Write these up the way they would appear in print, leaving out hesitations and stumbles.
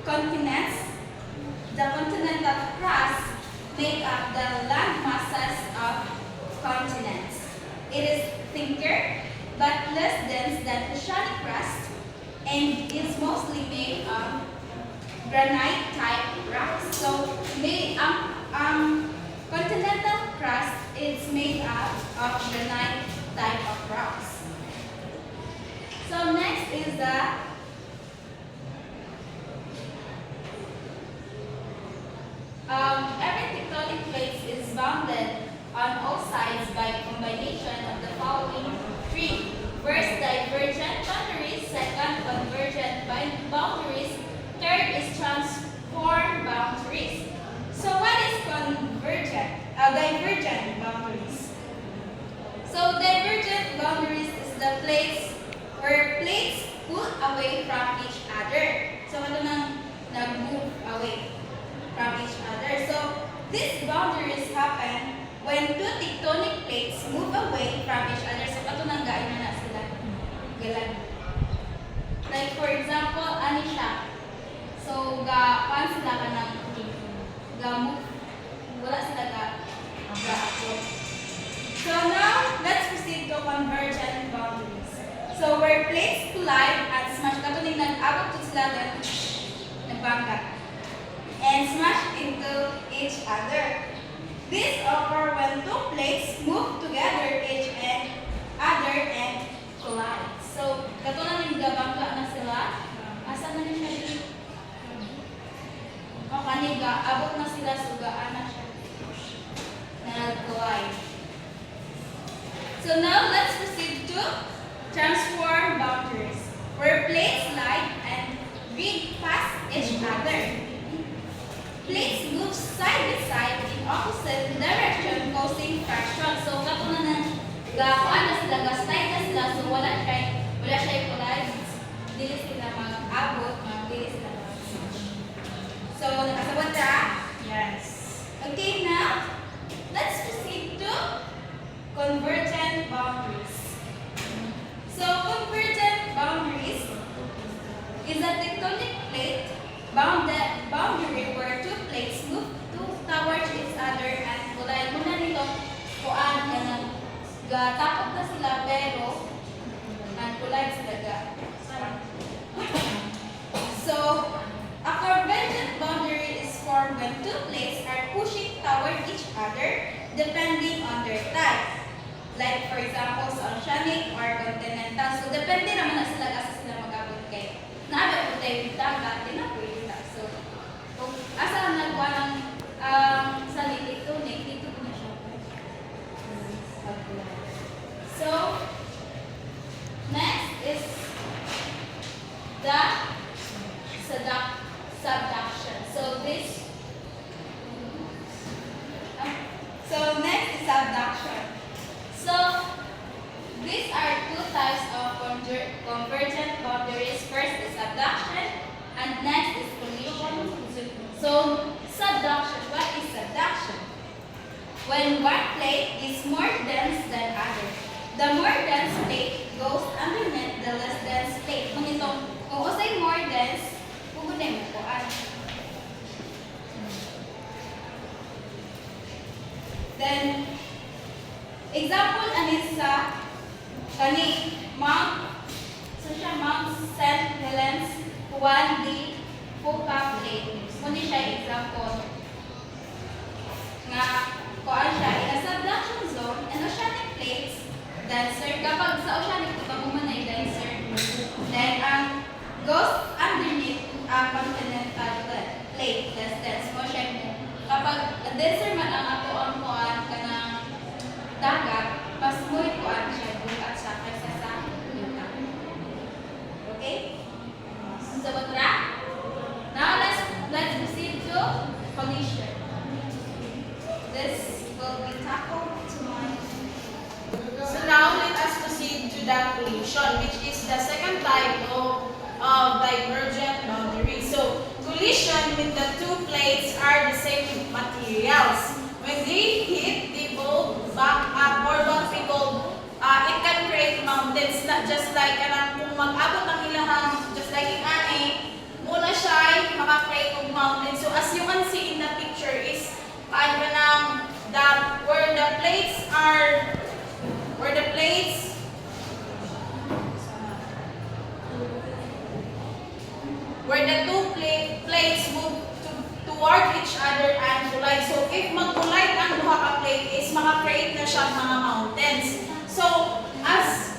continents. The continental crust make up the land masses of continents. It is thicker but less dense than oceanic crust and is mostly made of granite-type rocks. So, continental crust is made up of granite type of rocks. So next is the every tectonic plate is bounded on all sides by combination of the following three. First, divergent boundaries. Second, convergent boundaries. Third is transform boundaries. So what is divergent boundaries? So divergent boundaries is the place where plates pull away from each other. So ano nang nag-move away from each other. So these boundaries happen when two tectonic plates move away from each other. So ito nang gain na sila. Galan. Like for example, ani siya. So gaan sila ka ng move. Wala sila ga-abot. So now, let's proceed to convergent boundaries. So where plates collide and smash, katuling nag-abot to sila then nagbangga and smash into each other. This occur when two plates move together each other and collide. So katulang nagbangga na sila. Asa na niya siya? O kaniga, abot na sila sugaan na siya. Nag-collide. So now let's proceed to transform boundaries, where plates lie and read past each other. Plates move side by side in opposite direction, causing friction. So katulad ng gakuan na sila, slide na sila, so wala siya collide. Dili sila mag-abot, dili sila mag-smash. So nakasabot ka? Yes. Okay, now let's proceed to convergent boundaries. So convergent boundaries is a tectonic plate boundary where two plates move towards each other and collide. Muna nito kuan ka gatapok na sila pero collide sila So a convergent boundary is formed when two plates are pushing toward each other depending on their type. Like for example, sa oceanic or continental. So depende naman na sila kasi sila mag-abot kay. Naabot po tayo yung dagat, di na pwede na. So, kung asa nagwa ng salit ito, dito po na siya. So, next is the subduction. So next is subduction. So these are two types of convergent boundaries. First is subduction and next is collision. So subduction, what is subduction? When one plate is more dense than other. The more dense plate goes underneath the less dense plate. Kung usay more dense, pugunin mo po. Then, example, anisa, Mount St. Helens, Juan D. Fuca Plate. Kundi siya example. Nga, kuan siya, in a subduction zone, and oceanic plates, denser. Kapag sa oceanic, ito mo man ay denser. Then, ang goes underneath ang continental plate, less dense mo siya mo. Kapag denser man ang ato ang kuan ka ng dagat, mas muy kuan siya bukat siya kaysa sa yuta. Okay? So, batra? Now, let's proceed to collision. This will be tackled tomorrow. So now let us proceed to the collision, which is the second type of divergent boundary. So collision with the two plates are the same materials. When they hit, they will back up, or what we call, it can create mountains, not just like kung mag-abot ang ilahang, just like in ani, muna siya ay mountain. So as you can see in the picture is where the plates are, where the plates where the two plates move toward each other and collide. So if mag-collide ang duha ka plate is maka-create na siya mga mountains. So as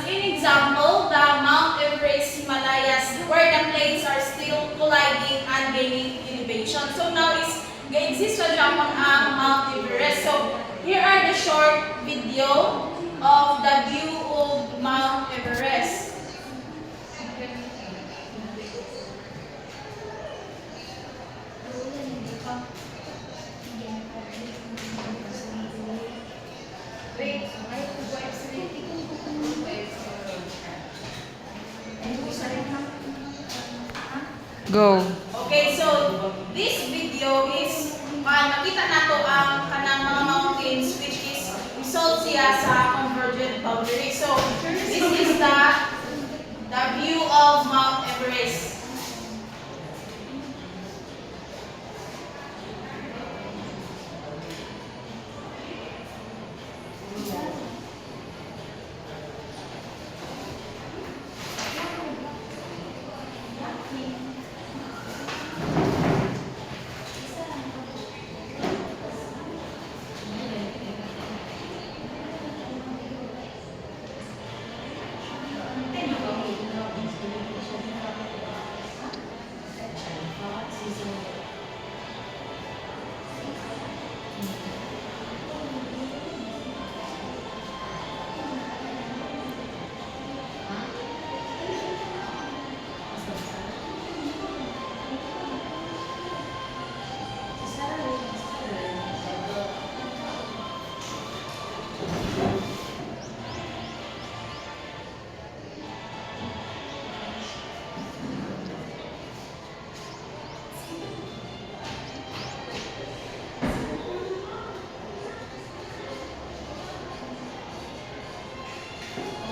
in example, the Mount Everest, Himalayas, where the plates are still colliding and gaining elevation. So now is ga-exist sa Japan ang Mount Everest. So here are the short video of the view of Mount Everest. Go. Okay, so this video is makita nato ang kanang mga mountains which is result siya sa convergent boundary. So this is the view of Mount Everest.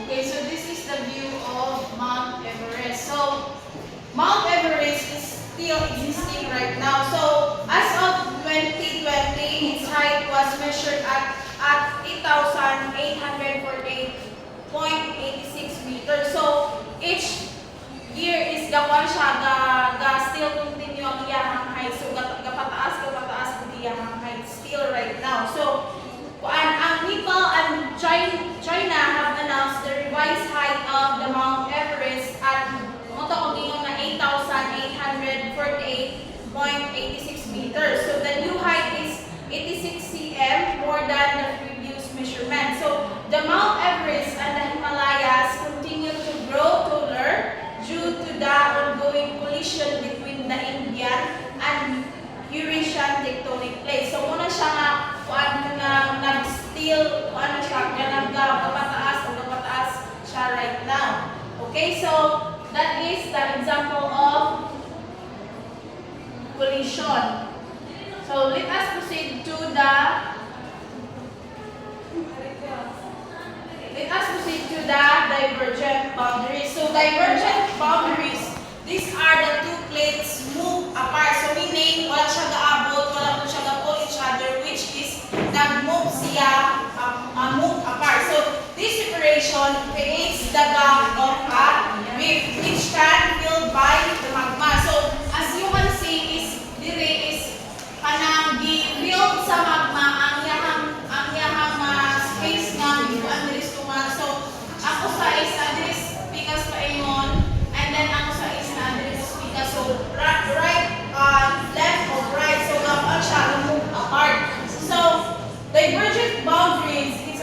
Okay, so this is the view of Mount Everest. So, Mount Everest is still existing right now. So, as of 2020, its height was measured at 8,848.86 meters. So, each year is gawan siya still continue ang iyahang height. So, gapataas ang iyahang height still right now. So, ang Nepal and China have announced the revised height of the Mount Everest at na 8,848.86 meters. So the new height is 86 cm more than the previous measurement. So the Mount Everest and the Himalayas continue to grow taller due to the ongoing collision between the Indian and Eurasian tectonic plates. So muna siya nga nag-still kapataas siya right now. Okay, so that is the example of collision. So let us proceed to the divergent boundaries. So divergent boundaries, these are the two plates move apart. So meaning wala siya gaabot, wala po siya ga-pull each other, which is nag-move siya move apart. So this separation creates the gap of a rift which can filled by the magma. So as you can see is dire is kanang gi-filled sa magma ang yahang space nga gibuan diri sa So ako sa is adres pikas pa ingon and then ako sa is na adres pikas. So right, left or right. So gapan siya move apart. So divergent boundaries is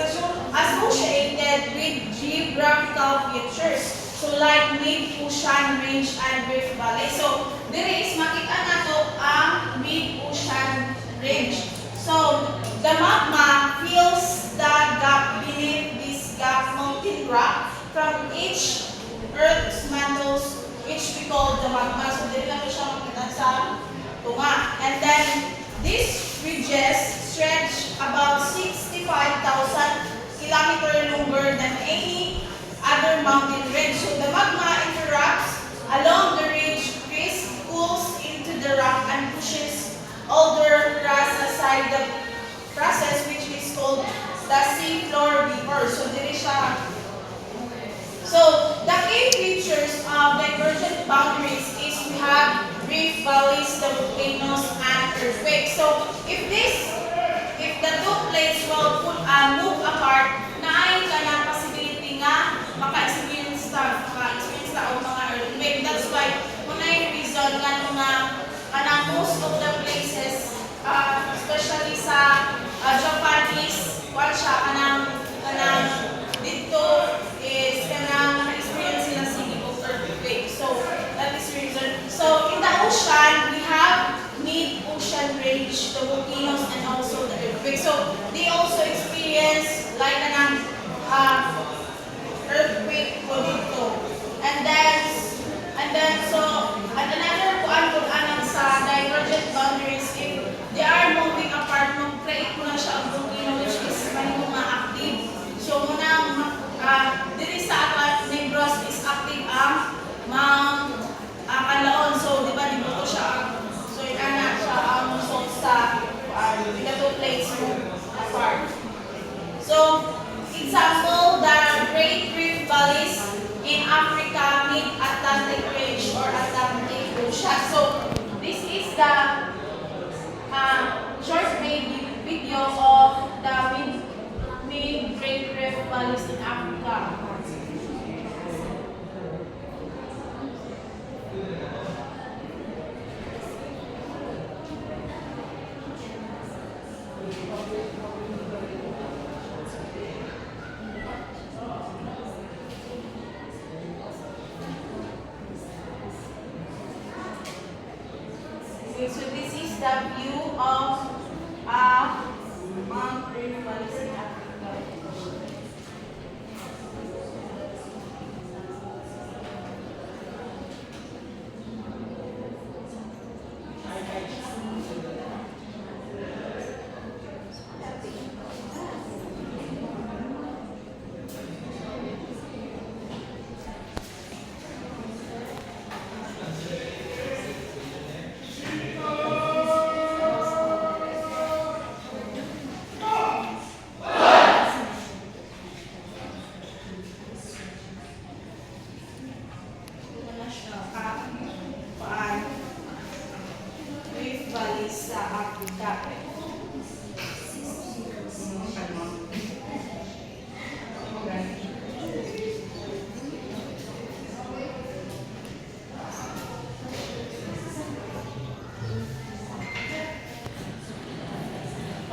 associated with geographical features. So like mid-ocean range and Rift Valley. So dire is makita nato ang mid-ocean range. So the magma fills the gap beneath this gap mountain rock from each Earth's mantles, which we call the magma. So dire na siya makita sa tunga. And then these ridges stretch about 65,000 kilometers longer than any other mountain ridge. So the magma interrupts along the ridge, cools into the the rock and pushes older grass aside. The process which is called the seafloor weaver. So diri siya. So the key features of divergent boundaries is we have reef valleys, the volcanoes, and earthquakes. So if the two plates will move apart, naay ka na possibility nga maka-experience ta og mga earthquake. That's why muna yung reason kanang most of the places, especially sa Japan is kanang dito is kanang experience sila city of earthquake. So that is the reason. So in the ocean, we have mid-ocean range, the volcanoes, and also the earthquake. So they also experience like an earthquake po dito. And then so at another kuan sa divergent boundaries, if they are moving apart, mag-create mo na siya ang volcano which is mga active. So muna diri sa apat Negros is active ang Mount Canlaon. So di ba dito siya so ana siya ang result sa the two plates move apart. So example, the Great Rift Valleys in Africa, mid-Atlantic Range or Atlantic Ocean. So this is the short video of the mid-Great Rift Valleys in Africa. Okay, so this is the view of Mount Rift Valleys in Africa. Rift Valley sa Africa.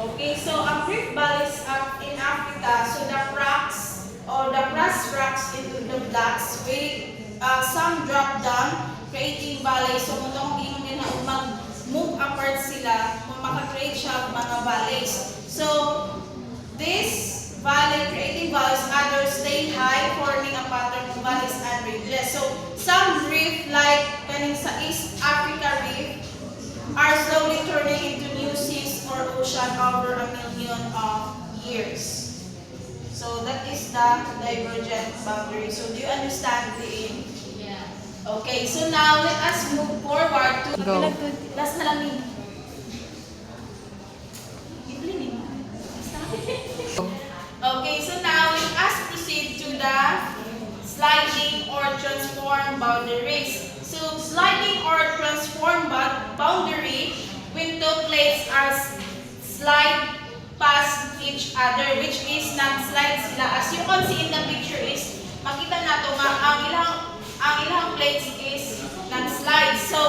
Okay, so ang Rift Valleys in Africa, so the cracks or the crust rocks into the blocks, some drop down, creating valleys. So mutong ingon na mag-move apart sila, maka-create siya mga valleys. So this valley, creating valleys, others stay high, forming a pattern of valleys and ridges. So some reef like kaning sa East Africa Reef are slowly turning into new seas or ocean over a million of years. So that is the divergent boundary. So do you understand the Yeah. Okay, so now let us move forward to Go. Last na lang ni. Okay, so now let us proceed to the sliding or transform boundaries. So sliding or transform boundary when two plates are slide past each other, which is nag-slide sila. As you can see in the picture is makita nato nga ang ilang plates is nag-slide. So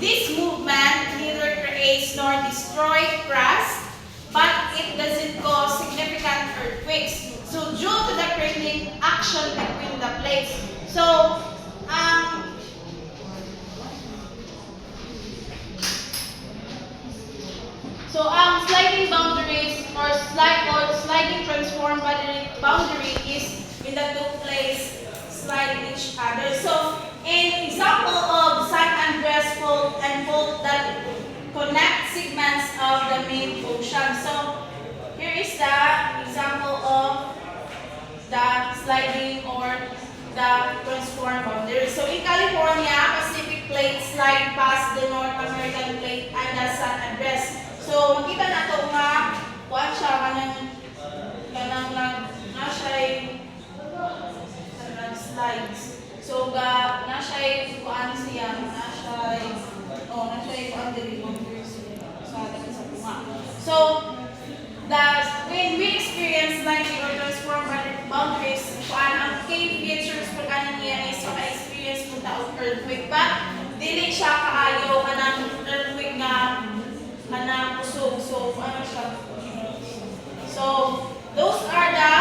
this movement neither creates nor destroy crust, but it doesn't cause significant earthquakes. So due to the craning action between the plates, so ang sliding boundaries or sliding transform boundary is when the two plates slide each other. So in example of San Andreas Fault and fault that connect segments of the main ocean. So here is the example of the sliding or the transform boundary. So in California, Pacific plate slide past the North American plate and the San Andres. So makita na to nga kuan siya kanang na siya'y slides. So na siya'y kuan siya na siya'y kuan diri sa bunga. So when we experience sliding or transform boundaries, kuan ang cave features pag ano niya is maka-experience mo ta og earthquake, but dili siya kaayo kanang earthquake nga kanang usog. So ano siya? So those are the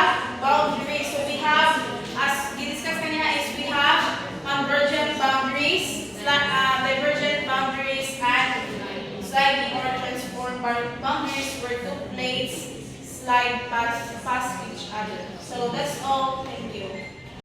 boundaries. So we have, as discuss kanina, is we have convergent boundaries, divergent boundaries, and sliding or transform boundaries where two plates slide past each other. So that's all.